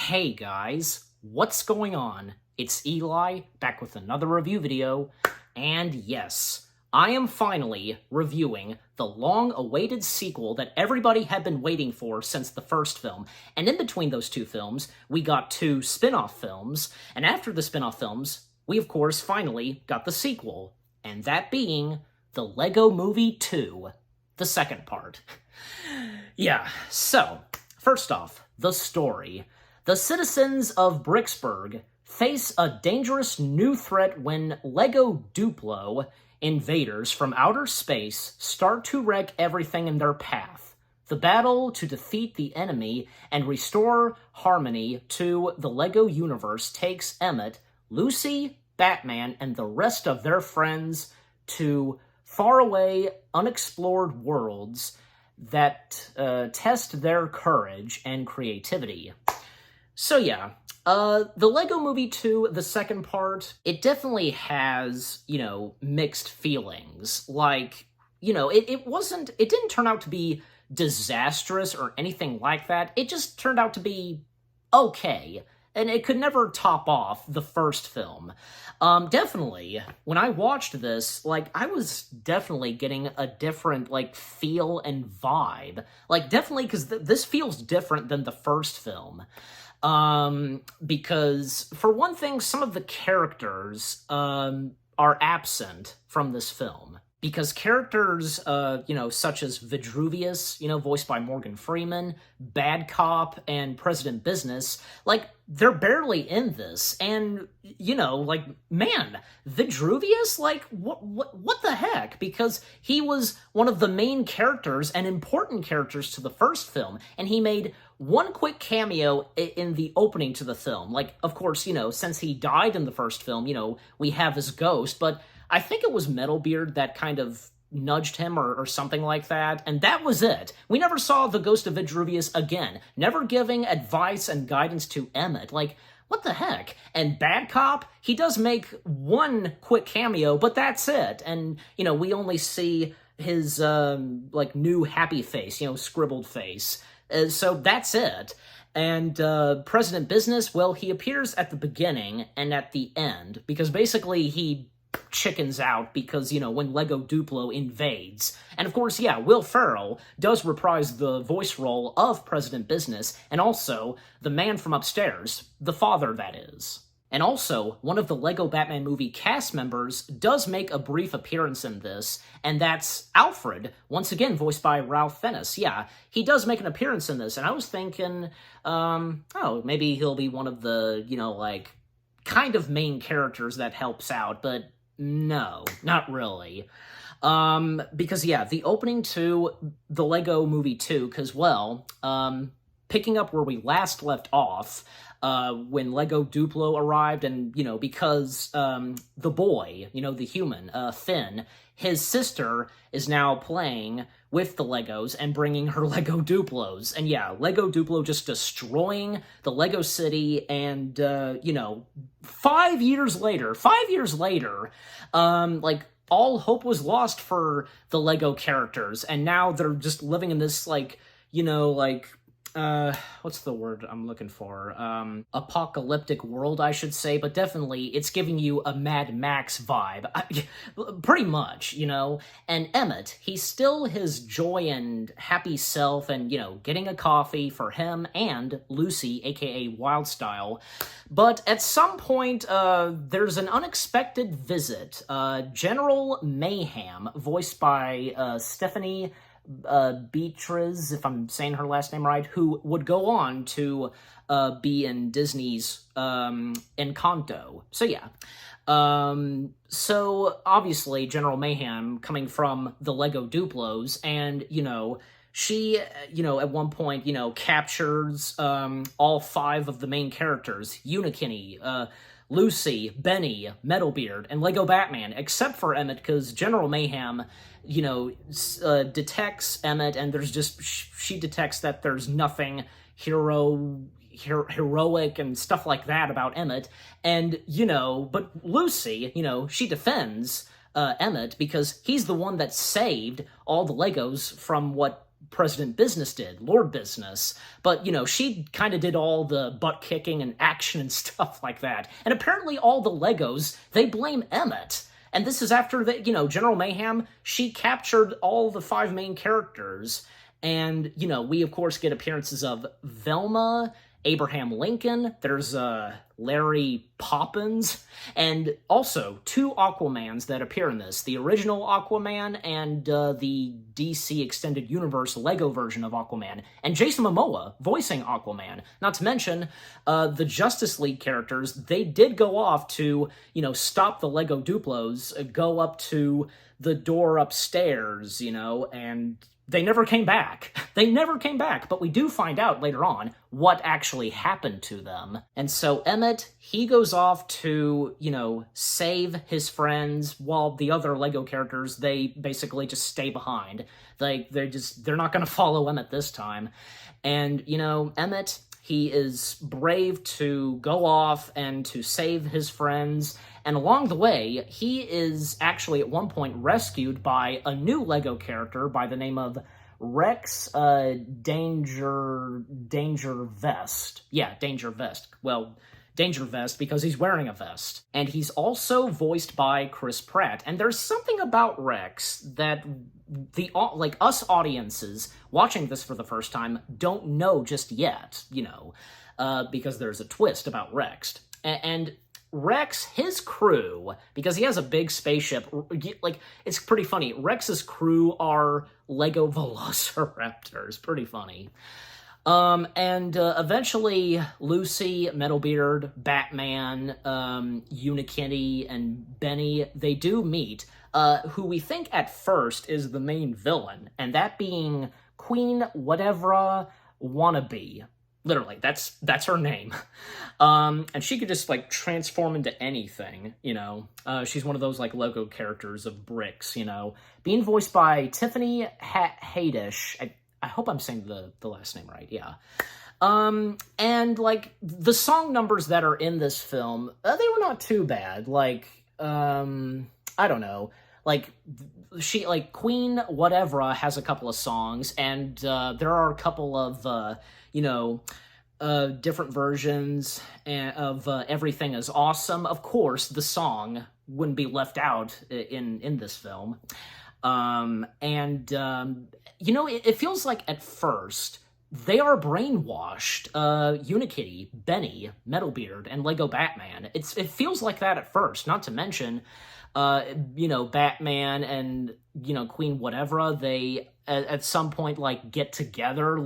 Hey guys, what's going on? It's Eli, back with another review video, and yes, I am finally reviewing the long-awaited sequel that everybody had been waiting for since the first film. And in between those two films, we got two spin-off films, and after the spin-off films, we of course finally got the sequel, and that being the Lego Movie 2, the second part. Yeah, so, first off, the story. The citizens of Bricksburg face a dangerous new threat when Lego Duplo invaders from outer space start to wreck everything in their path. The battle to defeat the enemy and restore harmony to the Lego universe takes Emmett, Lucy, Batman, and the rest of their friends to faraway, unexplored worlds that test their courage and creativity. So yeah, the Lego Movie 2, the second part, it definitely has, mixed feelings. Like, it didn't turn out to be disastrous or anything like that. It just turned out to be okay. And it could never top off the first film. Definitely, when I watched this, I was definitely getting a different, feel and vibe. Definitely, because this feels different than the first film. Because, for one thing, some of the characters, are absent from this film. Because characters, such as Vitruvius, voiced by Morgan Freeman, Bad Cop, and President Business, they're barely in this. And, man, Vitruvius, what the heck? Because he was one of the main characters and important characters to the first film, and he made one quick cameo in the opening to the film. Of course, since he died in the first film, we have his ghost, but I think it was Metalbeard that kind of nudged him or something like that, and that was it. We never saw the ghost of Vitruvius again, never giving advice and guidance to Emmett. What the heck? And Bad Cop, he does make one quick cameo, but that's it. And, we only see his, new happy face, scribbled face. So that's it. And President Business, well, he appears at the beginning and at the end, because basically he chickens out because, when Lego Duplo invades. And of course, yeah, Will Ferrell does reprise the voice role of President Business, and also the man from upstairs, the father, that is. And also, one of the Lego Batman movie cast members does make a brief appearance in this, and that's Alfred, once again voiced by Ralph Fiennes. Yeah, he does make an appearance in this, and I was thinking, maybe he'll be one of the, kind of main characters that helps out, but no, not really. Because, yeah, the opening to the Lego Movie 2, because, well, picking up where we last left off, when Lego Duplo arrived, and, because, the boy, the human, Finn, his sister is now playing with the Legos and bringing her Lego Duplos. And yeah, Lego Duplo just destroying the Lego City, and, 5 years later, all hope was lost for the Lego characters, and now they're just living in this, what's the word I'm looking for? Apocalyptic world, I should say, but definitely it's giving you a Mad Max vibe. Pretty much, And Emmett, he's still his joy and happy self, and, getting a coffee for him and Lucy, aka Wildstyle. But at some point, there's an unexpected visit. General Mayhem, voiced by Stephanie Beatriz, if I'm saying her last name right, who would go on to be in Disney's Encanto. So yeah. So obviously General Mayhem coming from the Lego Duplos, and, she, at one point, captures all 5 of the main characters, Unikitty, Lucy, Benny, Metalbeard, and Lego Batman, except for Emmett, because General Mayhem, detects Emmett, and she detects that there's nothing heroic and stuff like that about Emmett, and, but Lucy, she defends Emmett because he's the one that saved all the Legos from what President Business did, Lord Business. But, she kind of did all the butt kicking and action and stuff like that. And apparently all the Legos, they blame Emmett. And this is after General Mayhem, she captured all the 5 main characters. And, we of course get appearances of Velma, Abraham Lincoln, there's Larry Poppins, and also 2 Aquamans that appear in this. The original Aquaman and the DC Extended Universe Lego version of Aquaman. And Jason Momoa voicing Aquaman. Not to mention, the Justice League characters, they did go off to, stop the Lego Duplos, go up to the door upstairs, and they never came back. They never came back, but we do find out later on what actually happened to them. And so Emmett, he goes off to, save his friends, while the other Lego characters, they basically just stay behind. They're not going to follow Emmett this time. And, Emmett, he is brave to go off and to save his friends. And along the way, he is actually at one point rescued by a new Lego character by the name of Rex Danger Vest. Yeah, Danger Vest. Well, Danger Vest because he's wearing a vest. And he's also voiced by Chris Pratt. And there's something about Rex that us audiences watching this for the first time don't know just yet, because there's a twist about Rex. And Rex, his crew, because he has a big spaceship, it's pretty funny. Rex's crew are Lego Velociraptors. Pretty funny. And eventually Lucy, Metalbeard, Batman, Unikitty, and Benny, they do meet, who we think at first is the main villain, and that being Queen Whatever Wannabe. Literally, that's her name. And she could just, transform into anything, She's one of those, Lego characters of bricks, Being voiced by Tiffany Haddish. I hope I'm saying the last name right, yeah. And, the song numbers that are in this film, they were not too bad. I don't know. Queen Whatever has a couple of songs, and there are a couple of, different versions of Everything is Awesome. Of course, the song wouldn't be left out in this film. It feels like at first they are brainwashed. Unikitty, Benny, Metalbeard, and Lego Batman. It feels like that at first, not to mention Batman and, Queen Whatever, they at some point, get together.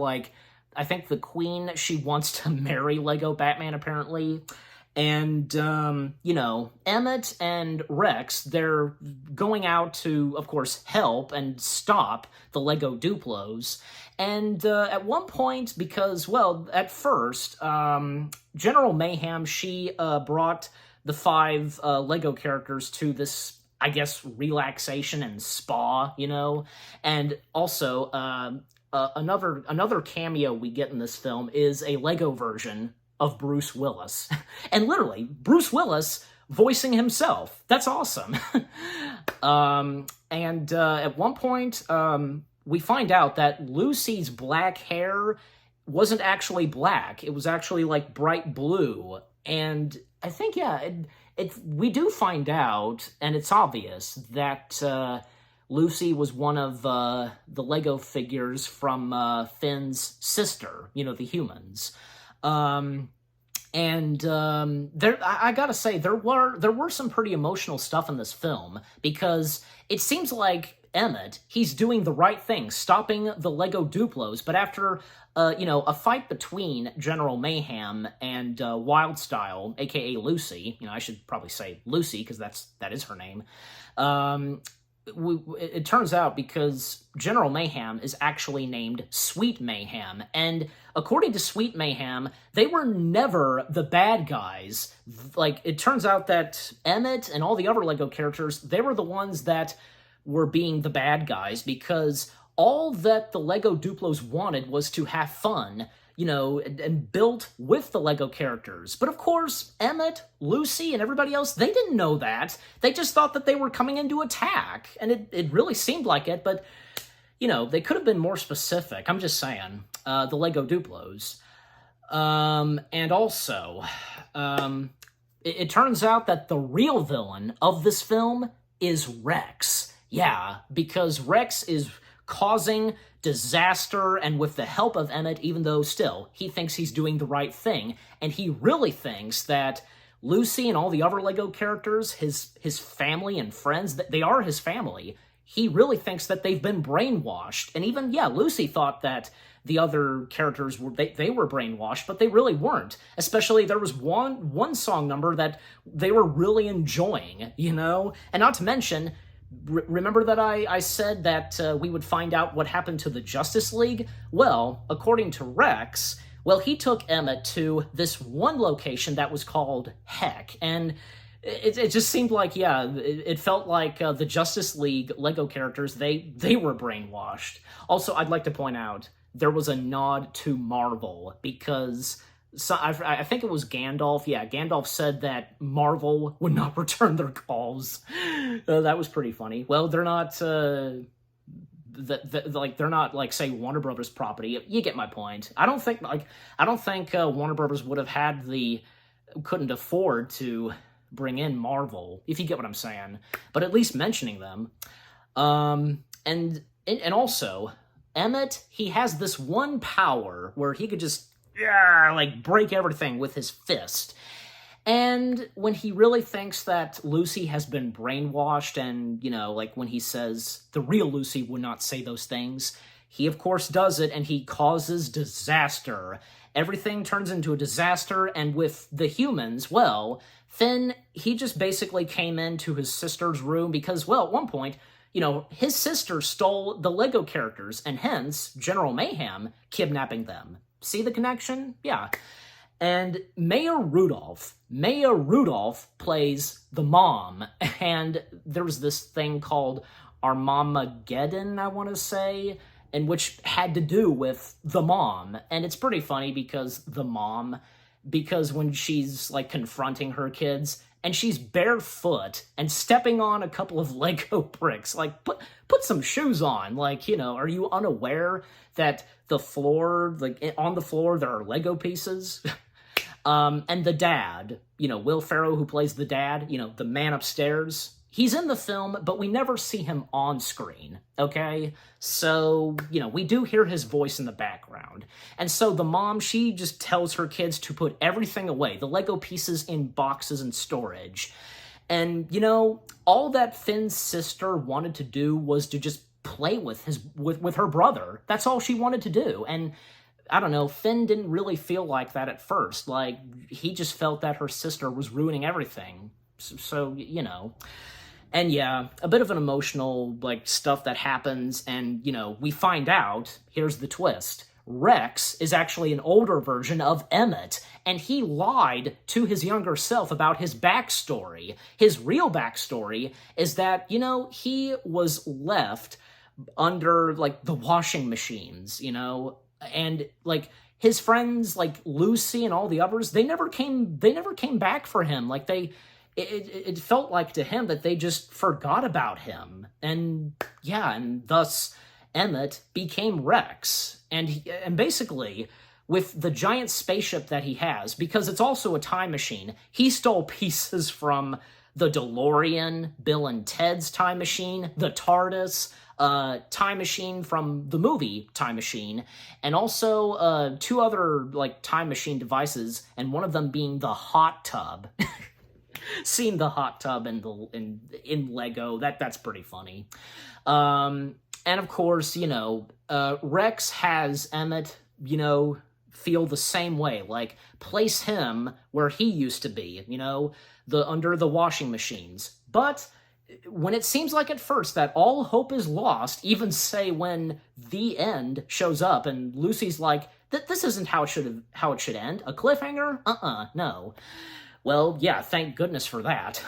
I think the Queen, she wants to marry Lego Batman, apparently. And, Emmett and Rex, they're going out to, of course, help and stop the Lego Duplos. And at one point, because, at first, General Mayhem, she brought the 5 Lego characters to this, I guess, relaxation and spa, And also, another cameo we get in this film is a Lego version of Bruce Willis. And literally, Bruce Willis voicing himself. That's awesome. At one point, we find out that Lucy's black hair wasn't actually black. It was actually, bright blue. And I think, we do find out, and it's obvious, that Lucy was one of the Lego figures from Finn's sister, the humans. I gotta say, there were some pretty emotional stuff in this film, because it seems like Emmett, he's doing the right thing, stopping the Lego Duplos, but after, a fight between General Mayhem and Wildstyle, aka Lucy, I should probably say Lucy, because that is her name, it turns out because General Mayhem is actually named Sweet Mayhem, and according to Sweet Mayhem, they were never the bad guys. It turns out that Emmett and all the other Lego characters, they were the ones that were being the bad guys, because all that the Lego Duplos wanted was to have fun, and built with the Lego characters. But of course, Emmett, Lucy, and everybody else, they didn't know that. They just thought that they were coming in to attack, and it really seemed like it, but, they could have been more specific. I'm just saying. The Lego Duplos. And also, it turns out that the real villain of this film is Rex. Yeah, because Rex is causing disaster, and with the help of Emmett, even though still, he thinks he's doing the right thing, and he really thinks that Lucy and all the other Lego characters, his family and friends, they are his family. He really thinks that they've been brainwashed, and even, yeah, Lucy thought that the other characters were they were brainwashed, but they really weren't. Especially there was one song number that they were really enjoying, And not to mention, remember that I said that we would find out what happened to the Justice League? Well, according to Rex, he took Emmett to this one location that was called Heck, and it just seemed like, it felt like the Justice League Lego characters, they were brainwashed. Also, I'd like to point out, there was a nod to Marvel, because I think it was Gandalf. Yeah, Gandalf said that Marvel would not return their calls. That was pretty funny. Well, they're not, they're not, like, say, Warner Brothers property. You get my point. I don't think Warner Brothers would have couldn't afford to bring in Marvel, if you get what I'm saying. But at least mentioning them. And also, Emmett, he has this one power where he could just, break everything with his fist. And when he really thinks that Lucy has been brainwashed, and, when he says the real Lucy would not say those things, he, of course, does it, and he causes disaster. Everything turns into a disaster, and with the humans, Finn, he just basically came into his sister's room because, at one point, his sister stole the Lego characters, and hence, General Mayhem kidnapping them. See the connection? Yeah. And Maya Rudolph plays the mom, and there's this thing called Armageddon, I want to say, and which had to do with the mom. And it's pretty funny because when she's, confronting her kids, and she's barefoot and stepping on a couple of Lego bricks. Put some shoes on. Are you unaware that the floor, on the floor, there are Lego pieces? And the dad, Will Ferrell, who plays the dad, the man upstairs, he's in the film, but we never see him on screen, okay? So, we do hear his voice in the background. And so the mom, she just tells her kids to put everything away, the Lego pieces in boxes and storage. And, all that Finn's sister wanted to do was to just play with her brother. That's all she wanted to do. And I don't know, Finn didn't really feel like that at first. He just felt that her sister was ruining everything. So. And yeah, a bit of an emotional, stuff that happens, and, we find out, here's the twist, Rex is actually an older version of Emmett, and he lied to his younger self about his backstory. His real backstory is that, he was left under, the washing machines, and, his friends, Lucy and all the others, they never came back for him. It felt like to him that they just forgot about him. And thus Emmett became Rex. And basically, with the giant spaceship that he has, because it's also a time machine, he stole pieces from the DeLorean, Bill and Ted's Time Machine, the TARDIS, Time Machine from the movie Time Machine, and also two other time machine devices, and one of them being the hot tub. Seeing the hot tub in Lego, that's pretty funny. And of course, Rex has Emmett, feel the same way. Place him where he used to be, under the washing machines. But when it seems like at first that all hope is lost, even say when the end shows up and Lucy's like, this isn't how it should end. A cliffhanger? No. Well, yeah, thank goodness for that.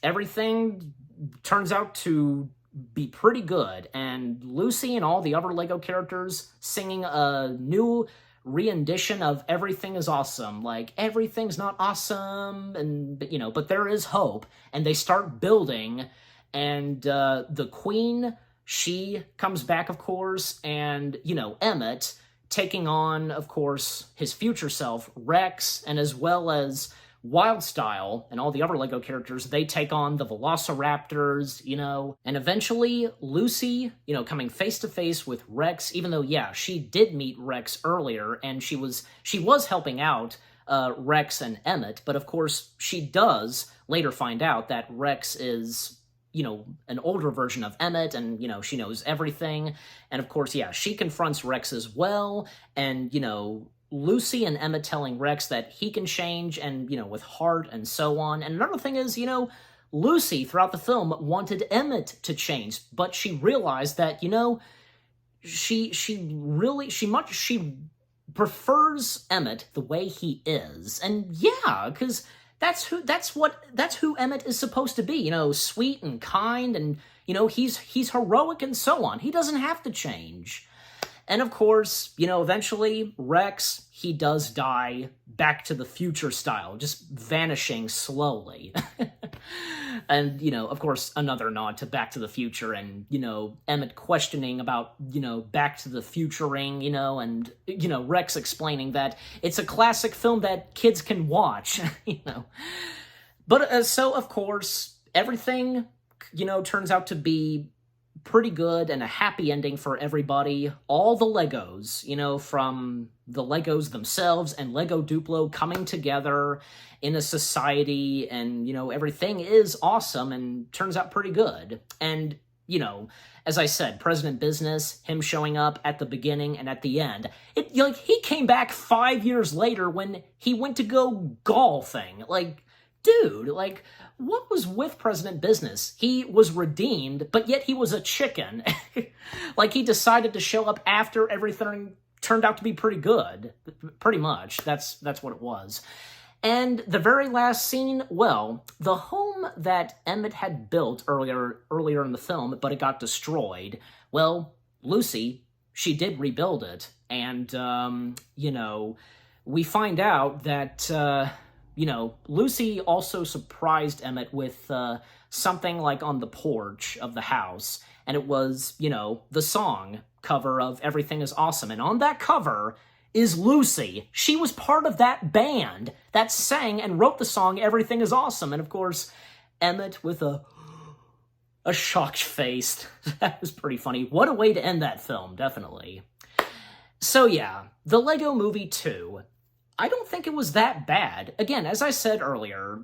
Everything turns out to be pretty good, and Lucy and all the other Lego characters singing a new rendition of Everything is Awesome. Everything's not awesome, but there is hope, and they start building, and the Queen, she comes back, of course, and, Emmett taking on, of course, his future self, Rex, and as well as Wildstyle and all the other Lego characters, they take on the Velociraptors, and eventually Lucy, coming face to face with Rex, even though, yeah, she did meet Rex earlier, and she was helping out Rex and Emmett, but of course she does later find out that Rex is, an older version of Emmett, and, she knows everything, and of course, yeah, she confronts Rex as well, and, Lucy and Emmett telling Rex that he can change, and, with heart and so on. And another thing is, Lucy, throughout the film, wanted Emmett to change, but she realized that, she prefers Emmett the way he is. And yeah, because that's who Emmett is supposed to be, sweet and kind, and, he's heroic and so on. He doesn't have to change. And of course, eventually Rex, he does die Back to the Future style, just vanishing slowly. And, of course, another nod to Back to the Future and, Emmett questioning about, Back to the Futuring, and, Rex explaining that it's a classic film that kids can watch, But so, of course, everything, turns out to be pretty good and a happy ending for everybody. All the Legos, from the Legos themselves and Lego Duplo coming together in a society, and, everything is awesome and turns out pretty good. And, as I said, President Business, him showing up at the beginning and at the end, he came back 5 years later when he went to go golfing. Dude, what was with President Business? He was redeemed, but yet he was a chicken. He decided to show up after everything turned out to be pretty good. Pretty much. That's what it was. And the very last scene, well, the home that Emmett had built earlier in the film, but it got destroyed, well, Lucy, she did rebuild it. And, we find out that... Lucy also surprised Emmett with something on the porch of the house, and it was, the song cover of Everything is Awesome, and on that cover is Lucy. She was part of that band that sang and wrote the song Everything is Awesome, and of course, Emmett with a shocked face. That was pretty funny. What a way to end that film, definitely. So yeah, the Lego Movie 2... I don't think it was that bad. Again, as I said earlier,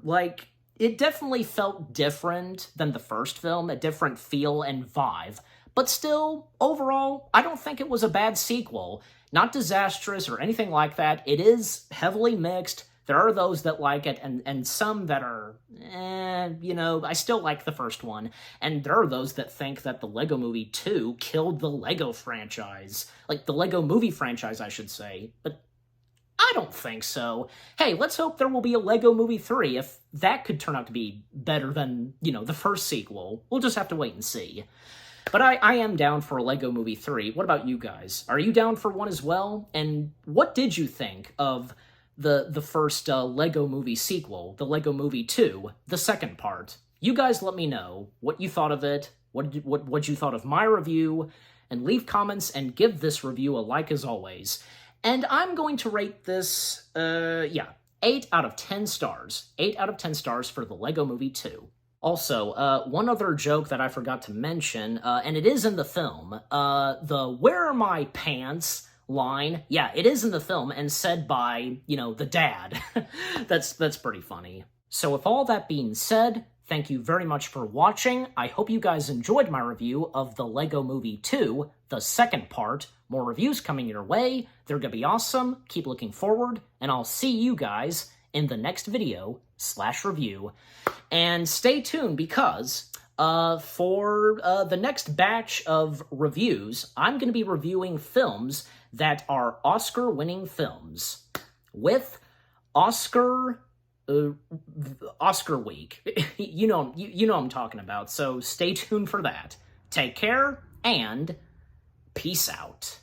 it definitely felt different than the first film, a different feel and vibe. But still, overall, I don't think it was a bad sequel. Not disastrous or anything like that. It is heavily mixed. There are those that like it, and some that are, I still like the first one. And there are those that think that the Lego Movie 2 killed the Lego franchise. The Lego Movie franchise, I should say. But I don't think so. Hey, let's hope there will be a Lego Movie 3 if that could turn out to be better than, the first sequel. We'll just have to wait and see. But I am down for a Lego Movie 3. What about you guys? Are you down for one as well? And what did you think of the first Lego Movie sequel, the Lego Movie 2, the second part? You guys let me know what you thought of it, what you thought of my review, and leave comments and give this review a like as always. And I'm going to rate this, 8 out of 10 stars. 8 out of 10 stars for the Lego Movie 2. Also, one other joke that I forgot to mention, and it is in the film, the "Where are my pants?" line, yeah, it is in the film and said by, the dad. That's pretty funny. So with all that being said, thank you very much for watching. I hope you guys enjoyed my review of the Lego Movie 2, the second part. More reviews coming your way. They're gonna be awesome. Keep looking forward, and I'll see you guys in the next video/review. And stay tuned because for the next batch of reviews, I'm gonna be reviewing films that are Oscar-winning films with Oscar week. you know what I'm talking about, so stay tuned for that. Take care, and peace out.